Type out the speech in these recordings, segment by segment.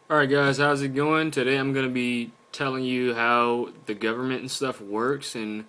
Alright guys, how's it going? Today I'm going to be telling you how the government and stuff works and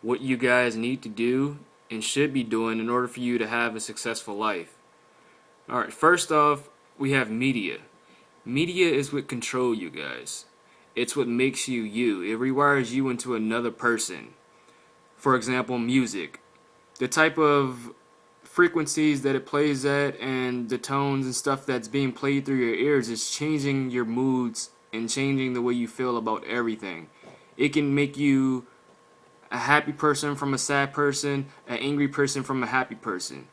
what you guys need to do and should be doing in order for you to have a successful life. Alright, first off, we have media. Media is what control you guys. It's what makes you you. It rewires you into another person. For example, music. The type of frequencies that it plays at and the tones and stuff that's being played through your ears is changing your moods and changing the way you feel about everything. It can make you a happy person from a sad person, an angry person from a happy person.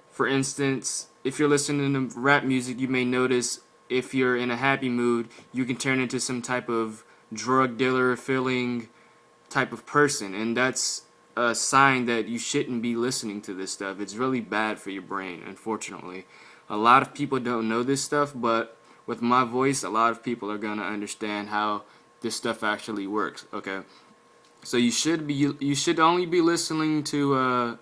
For instance, if you're listening to rap music, you may notice if you're in a happy mood, you can turn into some type of drug dealer feeling type of person, and that's a sign that you shouldn't be listening to this stuff. It's really bad for your brain, unfortunately. A lot of people don't know this stuff, but with my voice, a lot of people are going to understand how this stuff actually works, okay? So you should only be listening to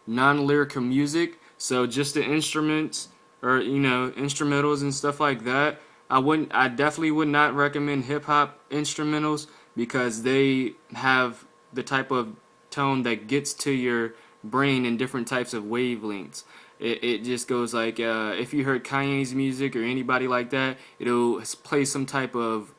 non-lyrical music, so just the instruments or instrumentals and stuff like that. I definitely would not recommend hip hop instrumentals because they have the type of tone that gets to your brain in different types of wavelengths. It just goes like if you heard Kanye's music or anybody like that, it'll play some type of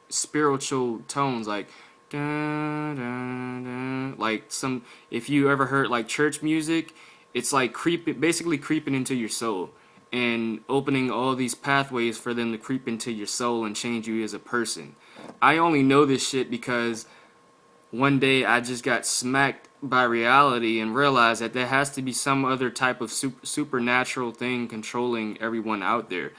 spiritual tones like dun, dun, dun, like some. If you ever heard like church music, it's like basically creeping into your soul and opening all these pathways for them to creep into your soul and change you as a person. I only know this shit because one day I just got smacked by reality and realized that there has to be some other type of supernatural thing controlling everyone out there.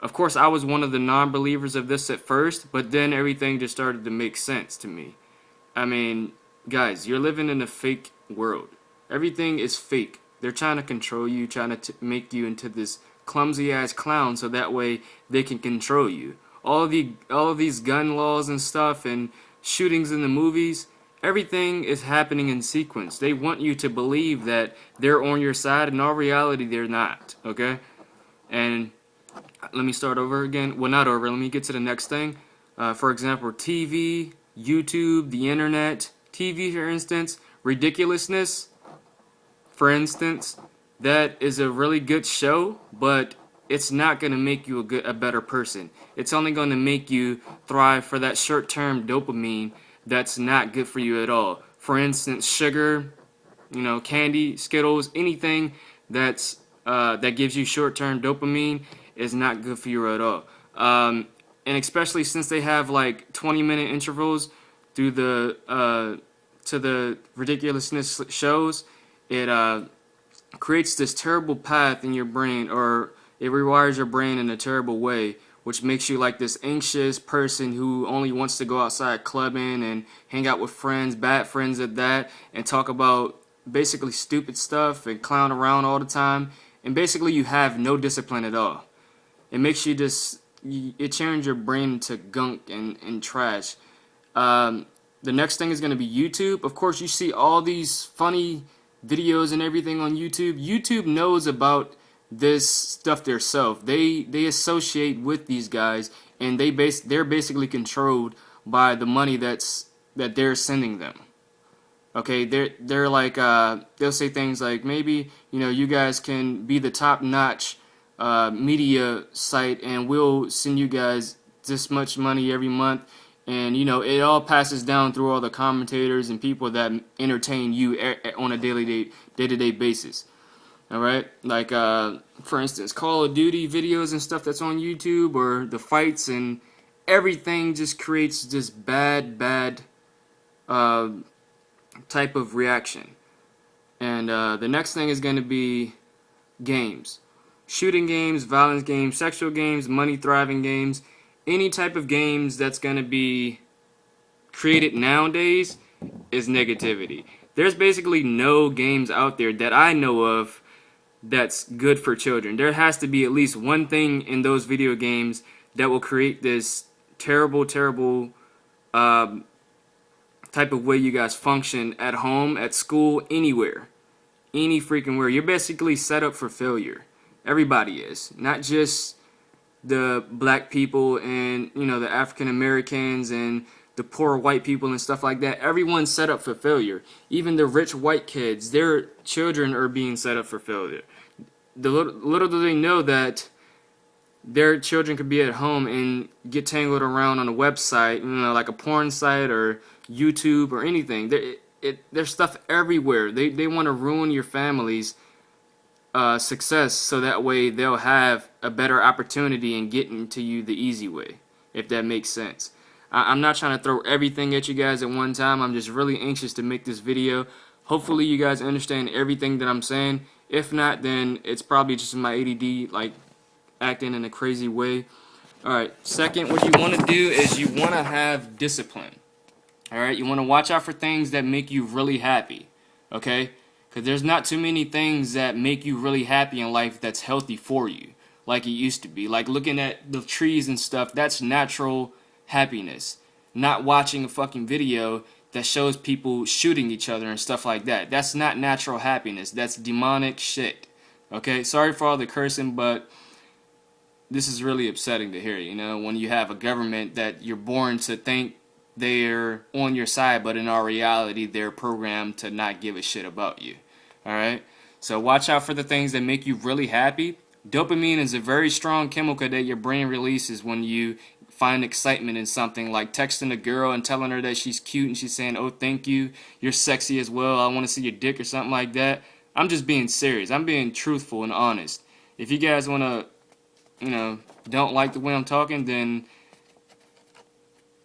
Of course, I was one of the non-believers of this at first, but then everything just started to make sense to me. I mean, guys, you're living in a fake world. Everything is fake. They're trying to control you, trying to make you into this clumsy-ass clown so that way they can control you. All of these gun laws and stuff and shootings in the movies, everything is happening in sequence. They want you to believe that they're on your side, and in all reality, they're not, okay? And let me start over again. Well, not over. Let me get to the next thing. For example, TV, YouTube, the internet. TV, for instance, ridiculousness, for instance, that is a really good show, but it's not going to make you a better person. It's only going to make you thrive for that short-term dopamine that's not good for you at all. For instance, sugar, candy, Skittles, anything that gives you short-term dopamine is not good for you at all. And especially since they have like 20-minute intervals through to the ridiculousness shows, it creates this terrible path in your brain, or it rewires your brain in a terrible way, which makes you like this anxious person who only wants to go outside clubbing and hang out with friends, bad friends at that, and talk about basically stupid stuff and clown around all the time. And basically you have no discipline at all. It makes you it turns your brain into gunk and trash. The next thing is going to be YouTube. Of course, you see all these funny videos and everything on YouTube. YouTube knows about this stuff themselves. They associate with these guys, and they're basically controlled by the money that they're sending them. Okay, they're like they'll say things like, maybe you guys can be the top notch media site, and we'll send you guys this much money every month. And it all passes down through all the commentators and people that entertain you on a day-to-day basis. All right, like for instance, Call of Duty videos and stuff that's on YouTube, or the fights, and everything just creates this bad type of reaction. And the next thing is going to be games, shooting games, violence games, sexual games, money thriving games. Any type of games that's going to be created nowadays is negativity. There's basically no games out there that I know of that's good for children. There has to be at least one thing in those video games that will create this terrible type of way you guys function at home, at school, anywhere. Any freaking where. You're basically set up for failure. Everybody is. Not just the black people and, you know, the African Americans and the poor white people and stuff like that. Everyone's set up for failure. Even the rich white kids, their children are being set up for failure. Little do they know that their children could be at home and get tangled around on a website, you know, like a porn site or YouTube or anything. There's stuff everywhere. They want to ruin your family's success so that way they'll have a better opportunity in getting to you the easy way, if that makes sense. I'm not trying to throw everything at you guys at one time. I'm just really anxious to make this video. Hopefully you guys understand everything that I'm saying. If not, then it's probably just my ADD, like, acting in a crazy way. Alright, second, what you want to do is you want to have discipline. Alright, you want to watch out for things that make you really happy. Okay? Because there's not too many things that make you really happy in life that's healthy for you, like it used to be. Like looking at the trees and stuff, that's natural happiness. Not watching a fucking video that shows people shooting each other and stuff like that. That's not natural happiness. That's demonic shit. Okay? Sorry for all the cursing, but this is really upsetting to hear, you know, when you have a government that you're born to think they're on your side, but in our reality, they're programmed to not give a shit about you. Alright? So watch out for the things that make you really happy. Dopamine is a very strong chemical that your brain releases when you find excitement in something, like texting a girl and telling her that she's cute and she's saying, "Oh, thank you, you're sexy as well, I want to see your dick," or something like that. I'm just being serious. I'm being truthful and honest. If you guys want to, you know, don't like the way I'm talking, then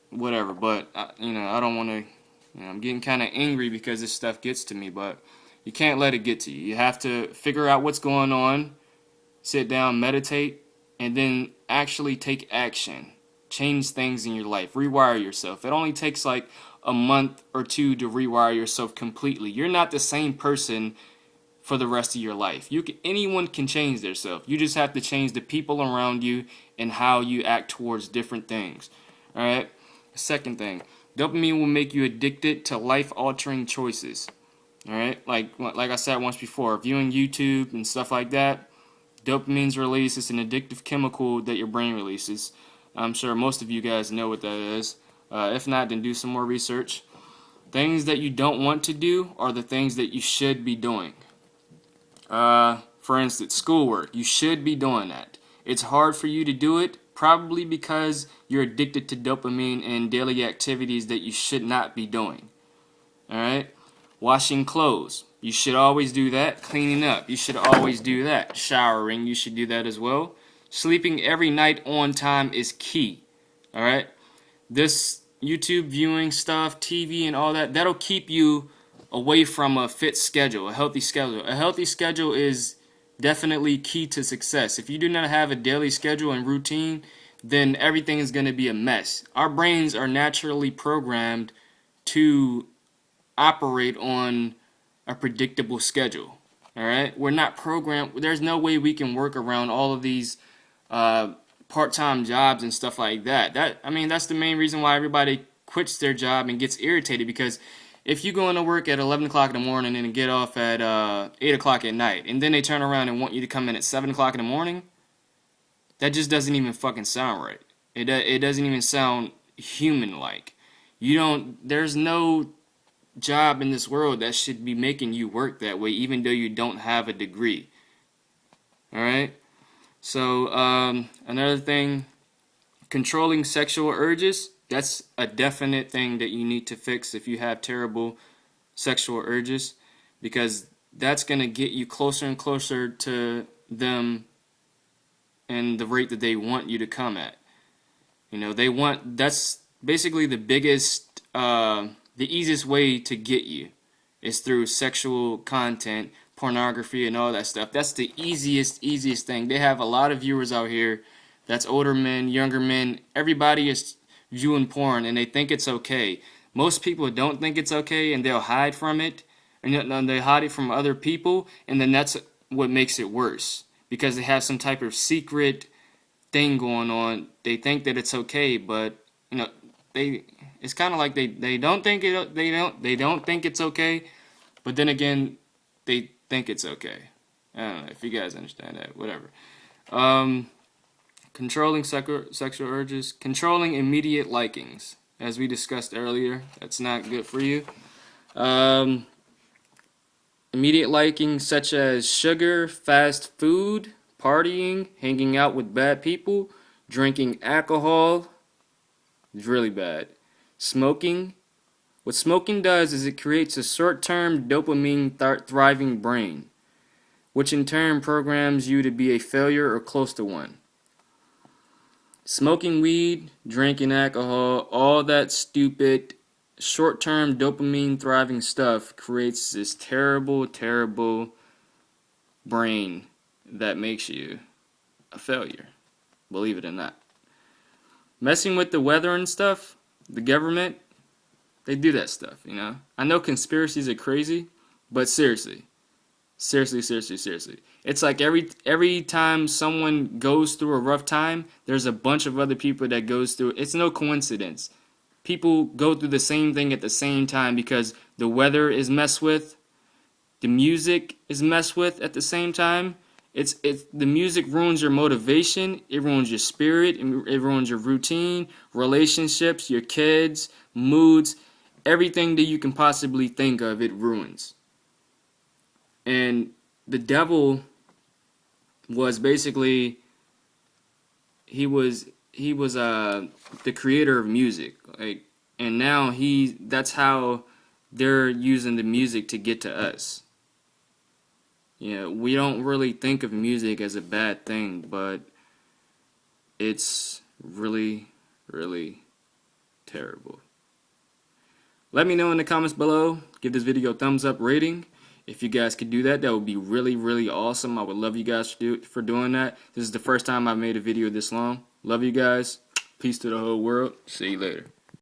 whatever. But you know, I don't want to, you know, I'm getting kind of angry because this stuff gets to me, but you can't let it get to you. You have to figure out what's going on, sit down, meditate, and then actually take action. Change things in your life. Rewire yourself. It only takes like a month or two to rewire yourself completely. You're not the same person for the rest of your life. Anyone can change themselves. You just have to change the people around you and how you act towards different things. Alright? Second thing, dopamine will make you addicted to life-altering choices. Alright? Like I said once before, viewing YouTube and stuff like that, dopamine's released. It's an addictive chemical that your brain releases. I'm sure most of you guys know what that is. If not, then do some more research. Things that you don't want to do are the things that you should be doing. For instance, schoolwork. You should be doing that. It's hard for you to do it, probably because you're addicted to dopamine and daily activities that you should not be doing. Alright? Washing clothes. You should always do that. Cleaning up. You should always do that. Showering. You should do that as well. Sleeping every night on time is key. Alright? This YouTube viewing stuff, TV and all that, that'll keep you away from a fit schedule, a healthy schedule. A healthy schedule is definitely key to success. If you do not have a daily schedule and routine, then everything is going to be a mess. Our brains are naturally programmed to operate on a predictable schedule. Alright? We're not programmed. There's no way we can work around all of these part-time jobs and stuff like that. That's the main reason why everybody quits their job and gets irritated, because if you go into work at 11 o'clock in the morning and get off at 8 o'clock at night, and then they turn around and want you to come in at 7 o'clock in the morning, that just doesn't even fucking sound right. It doesn't even sound human-like. There's no job in this world that should be making you work that way, even though you don't have a degree. Alright? So, another thing, controlling sexual urges. That's a definite thing that you need to fix if you have terrible sexual urges, because that's going to get you closer and closer to them and the rate that they want you to come at. You know, that's basically the biggest, the easiest way to get you is through sexual content, pornography and all that stuff. That's the easiest thing. They have a lot of viewers out here that's older men, younger men. Everybody is viewing porn and they think it's okay. Most people don't think it's okay and they'll hide from it, and they hide it from other people, and then that's what makes it worse, because they have some type of secret thing going on. They think that it's okay, but you know, it's kind of like they don't think it's okay, but then again they think it's okay. I don't know if you guys understand that. Whatever. Controlling sexual urges. Controlling immediate likings. As we discussed earlier, that's not good for you. Immediate likings such as sugar, fast food, partying, hanging out with bad people, drinking alcohol is really bad. Smoking. What smoking does is it creates a short-term dopamine thriving brain, which in turn programs you to be a failure or close to one. Smoking weed, drinking alcohol, all that stupid short-term dopamine thriving stuff creates this terrible, terrible brain that makes you a failure, believe it or not. Messing with the weather and stuff, the government, they do that stuff, you know. I know conspiracies are crazy, but seriously. It's like every time someone goes through a rough time, there's a bunch of other people that goes through it. It's no coincidence. People go through the same thing at the same time because the weather is messed with, the music is messed with at the same time. It's the music ruins your motivation, it ruins your spirit, it ruins your routine, relationships, your kids, moods, everything that you can possibly think of, it ruins. And the devil was basically he was the creator of music, like, and now that's how they're using the music to get to us. You know, we don't really think of music as a bad thing, but it's really, really terrible. Let me know in the comments below. Give this video a thumbs up rating. If you guys could do that, that would be really, really awesome. I would love you guys for doing that. This is the first time I've made a video this long. Love you guys. Peace to the whole world. See you later.